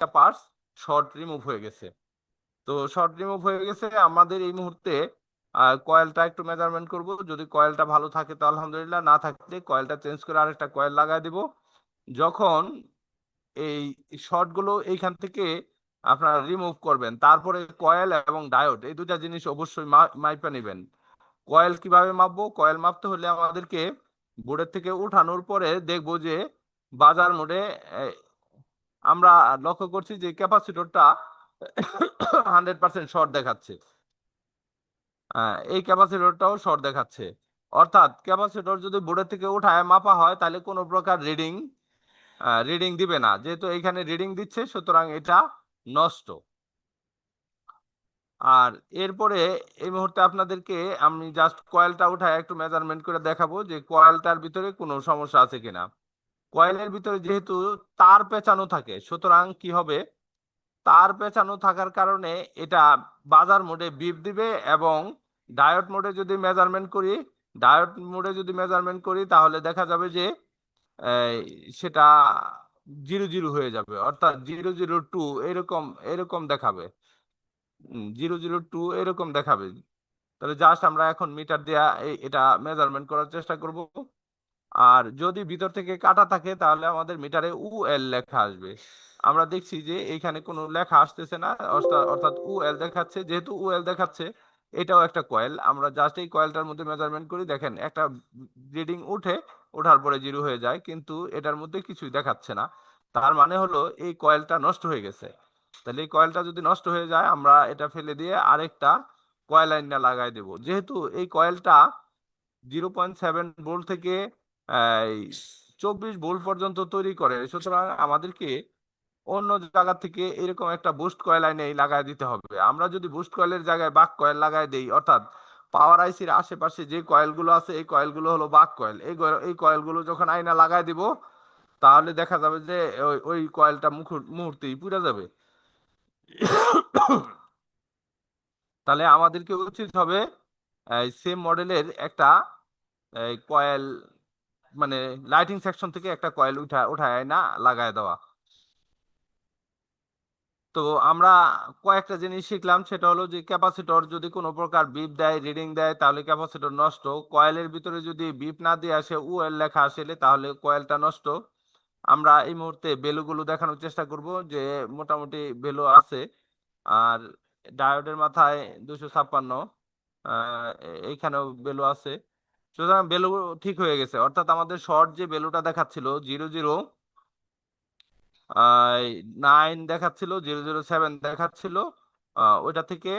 একটা parts short remove হয়ে গেছে। তো শর্ট রিমুভ হয়ে গেছে, আমাদের এই মুহূর্তে কয়েলটা একটু মেজারমেন্ট করব। যদি কয়েলটা ভালো থাকে তো আলহামদুলিল্লাহ, না থাকলে কয়েলটা চেঞ্জ করে আরেকটা কয়েল লাগাই দিব। যখন এই শর্টগুলো এইখান থেকে আপনারা রিমুভ করবেন, তারপরে কয়েল এবং ডায়োড এই দুটা জিনিস অবশ্যই মাইপা নেবেন। কয়েল কিভাবে মাপবো? কয়েল মাপতে হলে আমাদেরকে বোর্ডের থেকে উঠানোর পরে দেখবো যে বাজার মোডে আমরা লক্ষ্য করছি যে ক্যাপাসিটরটা 100% শর্ট দেখাচ্ছে। এই ক্যাপাসিটরটাও শর্ট দেখাচ্ছে। অর্থাৎ ক্যাপাসিটর যদি বোর্ডের থেকে উঠায় মাপা হয় তাহলে কোনো প্রকার রিডিং রিডিং দিবে না। যেহেতু এখানে রিডিং দিচ্ছে সুতরাং এটা নষ্ট। আর এরপরে এই মুহূর্তে আপনাদেরকে আমি জাস্ট কয়েলটা উঠায় একটু মেজারমেন্ট করে দেখাবো যে কয়েলটার ভিতরে কোনো সমস্যা আছে কিনা। কয়েলের ভিতরে যেহেতু তার পেঁচানো থাকে সুতরাং কি হবে, তার পেঁচানো থাকার কারণে এটা বাজার মোডে বিপ দিবে এবং ডায়োড মোডে যদি মেজারমেন্ট করি তাহলে দেখা যাবে যে এই, সেটা 00 হয়ে যাবে, অর্থাৎ 002 এরকম এরকম দেখাবে। 002 এরকম দেখাবে। তাহলে জাস্ট আমরা এখন মিটার দিয়ে এটা মেজারমেন্ট করার চেষ্টা করব। আর যদি ভিতর থেকে কাটা থাকে তাহলে আমাদের মিটারে UL লেখা আসবে। আমরা দেখছি যে এইখানে কোনো লেখা আসতেছে না, অর্থাৎ UL দেখাচ্ছে। যেহেতু UL দেখাচ্ছে, এটাও একটা কয়েল। আমরা জাস্ট এই কয়েলটার মধ্যে মেজারমেন্ট করি, দেখেন একটা রিডিং ওঠার পরে 0 হয়ে যায়, কিন্তু এটার মধ্যে কিছুই দেখাচ্ছে না। তার মানে হলো এই কয়েলটা নষ্ট হয়ে গেছে। তাহলে এই কয়েলটা যদি নষ্ট হয়ে যায় আমরা এটা ফেলে দিয়ে আরেকটা কয়েল আইনা লাগাই দেব। যেহেতু এই কয়েলটা 0.7 ভোল্ট থেকে এই 24 ভোল্ট পর্যন্ত তৈরি করে, সুতরাং আমাদেরকে অন্য জায়গা থেকে এরকম একটা বুস্ট কয়েল আইনে লাগাই দিতে হবে। আমরা যদি বুস্ট কয়েলের জায়গায় বাক কয়েল লাগাই দেই, অর্থাৎ পাওয়ার আইসির আশেপাশে যে কয়েলগুলো আছে এই কয়েলগুলো হলো বাক কয়েল, এই কয়েলগুলো যখন আইনা লাগাই দিব তাহলে দেখা যাবে যে ওই কয়েলটা মুহূর্তেই পুড়ে যাবে। তাহলে আমাদেরকে উচিত হবে সেম মডেলের একটা কয়েল, মানে লাইটিং সেকশন থেকে একটা কয়েল উঠায় না লাগায় দেওয়া। তো আমরা কয়েকটা জিনিস শিখলাম, সেটা হলো যে ক্যাপাসিটর যদি কোনো প্রকার বিপ দেয়, রিডিং দেয়, তাহলে ক্যাপাসিটর নষ্ট। কয়েলের ভিতরে যদি বিপ না দিয়ে আসে, UL লেখা আসলে, তাহলে কয়েলটা নষ্ট। আমরা এই মুহূর্তে ভ্যালুগুলো দেখানোর চেষ্টা করব যে মোটামুটি ভ্যালু আছে। আর ডায়োডের মাথায় 256, এইখানেও ভ্যালু আছে। সুতরাং ভ্যালু ঠিক হয়ে গেছে, অর্থাৎ আমাদের শর্ট যে ভ্যালুটা দেখাচ্ছিল 9 দেখাচ্ছিল, 007 দেখাচ্ছিল, ওইটা থেকে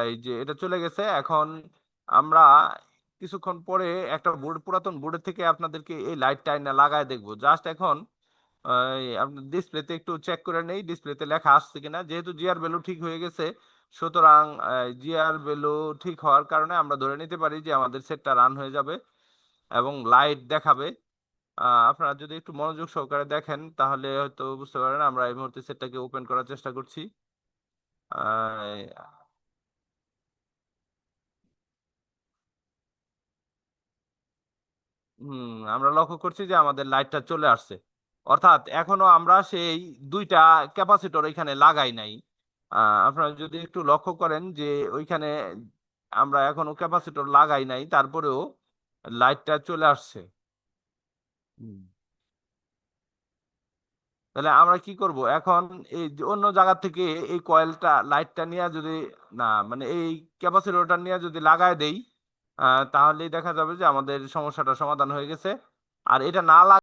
এই যে এটা চলে গেছে। এখন আমরা কিছুক্ষণ পরে একটা পুরাতন বোর্ডের থেকে আপনাদেরকে এই লাইটটা না লাগায় দেখবো। জাস্ট এখন আপনার ডিসপ্লেতে একটু চেক করে নেই ডিসপ্লেতে লেখা আসছে কিনা। যেহেতু জিআর ভ্যালু ঠিক হয়ে গেছে সুতরাং জিআর ভ্যালু ঠিক হওয়ার কারণে আমরা ধরে নিতে পারি যে আমাদের সেটটা রান হয়ে যাবে এবং লাইট দেখাবে। আপনারা যদি একটু মনোযোগ সহকারে দেখেন তাহলে হয়তো বুঝতে পারেন। আমরা এই মুহূর্তে সেটটাকে ওপেন করার চেষ্টা করছি। আহ, আমরা লক্ষ্য করছি যে আমাদের লাইটটা চলে আসছে, অর্থাৎ এখনো আমরা সেই দুইটা ক্যাপাসিটর এখানে লাগাই নাই। আপনারা যদি একটু লক্ষ্য করেন যে ওইখানে আমরা এখনো ক্যাপাসিটর লাগাই নাই, তারপরেও লাইটটা চলে আসছে। হুম। তাহলে আমরা কি করব এখন? এই যে অন্য জায়গা থেকে এই কয়েলটা লাইটটা নিয়ে যদি, না মানে এই ক্যাপাসিটরটা নিয়ে যদি লাগায় দেই তাহলেই দেখা যাবে যে আমাদের সমস্যাটা সমাধান হয়ে গেছে। আর এটা না